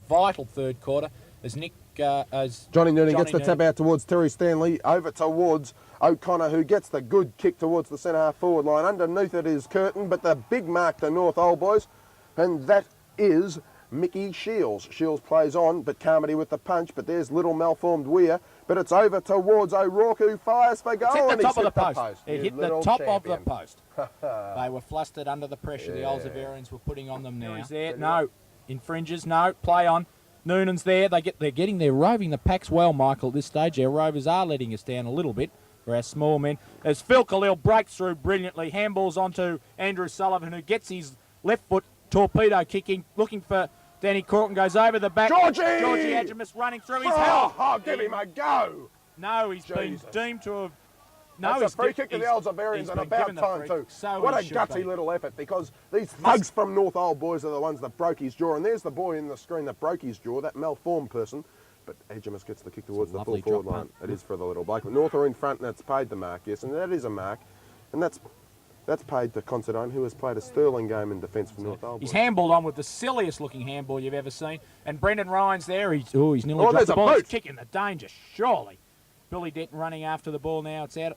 vital third quarter as Johnny Noonan gets the tap out towards Terry Stanley, over towards O'Connor, who gets the good kick towards the centre half forward line. Underneath it is Curtin, but the big mark to North Old Boys, and that is Mickey Shields. Shields plays on, but Carmody with the punch, but there's little malformed Weir, but it's over towards O'Rourke, who fires for goal. It's hit the top of the post. It hit the top of the post. They were flustered under the pressure the Oldsavarians were putting on them now. He's there. No. Infringes. No. Play on. Noonan's there. They're roving the packs well, Michael, at this stage. Our Rovers are letting us down a little bit for our small men. As Phil Khalil breaks through brilliantly, handballs onto Andrew Sullivan, who gets his left foot torpedo kicking, looking for Danny Corkin, goes over the back. Georgie Adjamus running through his help. Oh, give him a go. No, he's been deemed to have... No, it's a free kick to the Oldsavarians, and about time too. So what a gutsy little effort, because these thugs from North Old Boys are the ones that broke his jaw, and there's the boy in the screen that broke his jaw, that malformed person. But Adjamus gets the kick towards the full forward line. It is for the little bloke. But North are in front, and that's paid the mark, yes, and that is a mark, and that's paid to Considine, who has played a sterling game in defence for North Old Boys. He's handballed on with the silliest looking handball you've ever seen. And Brendan Ryan's there. He's nearly dropped the ball. He's kicking the danger, surely. Billy Denton running after the ball now. It's out.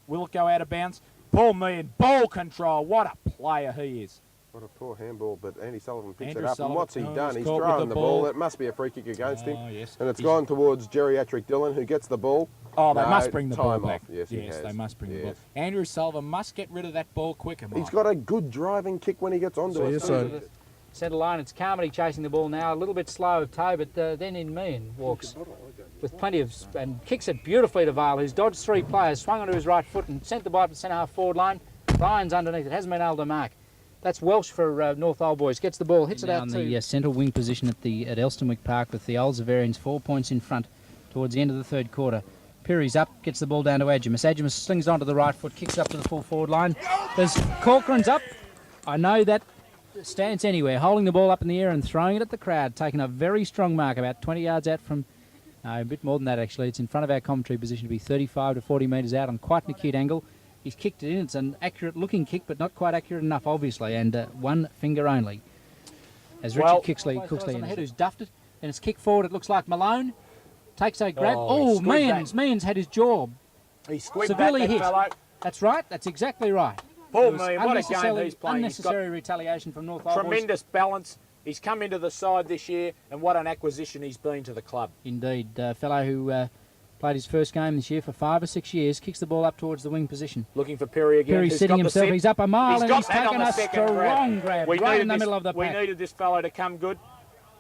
Will it go out of bounds? Paul Meehan, ball control. What a player he is. What a poor handball, but Andy Sullivan picks it up. And what's he done? He's thrown the ball. It must be a free kick against him. Yes. And it's gone towards geriatric Dylan, who gets the ball. Oh, they must bring the ball back. Yes, they must bring the ball. Andrew Sullivan must get rid of that ball quicker, Mike. He's got a good driving kick when he gets onto it. Centre line, it's Carmody chasing the ball now, a little bit slow of toe, but then in Meehan walks with plenty of, and kicks it beautifully to Vale, who's dodged three players, swung onto his right foot and sent the ball up the centre half forward line. Ryan's underneath it, hasn't been able to mark. That's Welsh for North Old Boys, gets the ball, hits it out to the centre wing position at Elstonwick Park with the Oldsavarians 4 points in front towards the end of the third quarter. Pirrie's up, gets the ball down to Adjamus. Adjamus slings onto the right foot, kicks up to the full forward line. There's Corcoran's up. I know that stance anywhere, holding the ball up in the air and throwing it at the crowd, taking a very strong mark about 20 yards out from, a bit more than that actually. It's in front of our commentary position to be 35 to 40 metres out on quite an acute angle. He's kicked it in. It's an accurate looking kick, but not quite accurate enough, obviously, and one finger only. As Richard Cooksley on the head, who's duffed it, and it's kicked forward. It looks like Malone takes a grab. Meehan's had his jaw severely hit. That's right. That's exactly right. Paul Meehan, what a game he's playing. Unnecessary retaliation from North Old Boys. Tremendous balance. He's come into the side this year, and what an acquisition he's been to the club. Indeed. A fellow who played his first game this year for 5 or 6 years, kicks the ball up towards the wing position. Looking for Pirrie again. Pirrie sitting himself. He's up a mile, and he's taken a strong grab right in the middle of the pack. We needed this fellow to come good.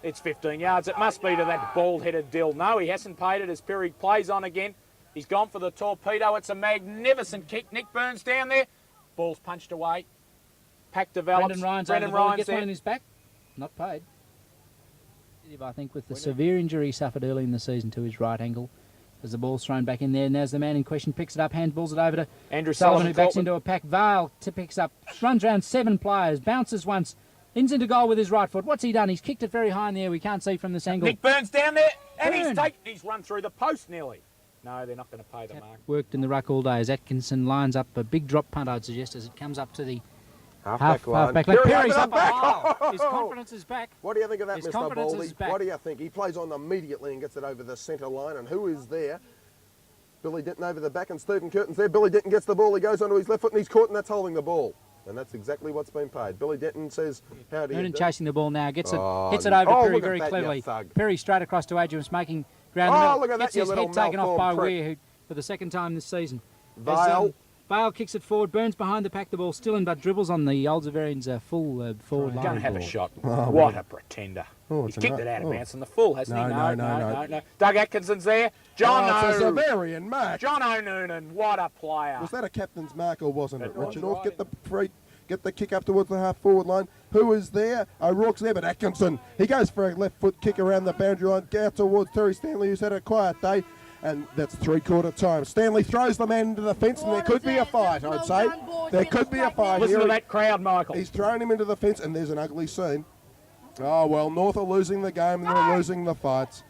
It's 15 yards. It must be to that bald-headed Dill. No, he hasn't paid it as Pirrie plays on again. He's gone for the torpedo. It's a magnificent kick. Nick Burns down there. Ball's punched away. Pack develops. Brendan Ryan's gets one in his back. Not paid. I think with the severe injury he suffered early in the season to his right ankle. As the ball's thrown back in there, and as the man in question picks it up, handballs it over to Andrew Sullivan, who backs into a pack. Vale picks up, runs around 7 players, bounces once, ins into goal with his right foot. What's he done? He's kicked it very high in the air. We can't see from this angle. Nick Burns down there, and he's run through the post nearly. No, they're not going to pay the mark. Worked in the ruck all day as Atkinson lines up a big drop punt, I'd suggest, as it comes up to the half-back line. Pirrie's up back. His confidence is back. What do you think of that, Mr. Baldy? What do you think? He plays on immediately and gets it over the centre line, and who is there? Billy Denton over the back, and Stephen Curtin's there. Billy Denton gets the ball. He goes onto his left foot, and he's caught, and that's holding the ball. And that's exactly what's been paid. Billy Denton says, how do you Noonan chasing the ball now, gets it, hits it over to Pirrie very cleverly. Pirrie straight across to Adjamus, making ground in the middle. Look at that, gets his head taken off by Weir, who for the second time this season. Vale kicks it forward, Burns behind the pack, the ball still in, but dribbles on the Oldsavarians full forward line. Going to have a shot. What a pretender. He's kicked it out of bounds in the full, hasn't he? No. Doug Atkinson's there. John it's a Zavarian mark. John Noonan, what a player. Was that a captain's mark or wasn't it? Richard North get the kick up towards the half forward line. Who is there? O'Rourke's there, but Atkinson. He goes for a left foot kick around the boundary line, out towards Terry Stanley, who's had a quiet day. And that's 3/4 time. Stanley throws the man into the fence, and there could be a fight, I'd say. There could be a fight. Listen to that crowd, Michael. He's thrown him into the fence, and there's an ugly scene. Oh, well, North are losing the game, and they're losing the fights.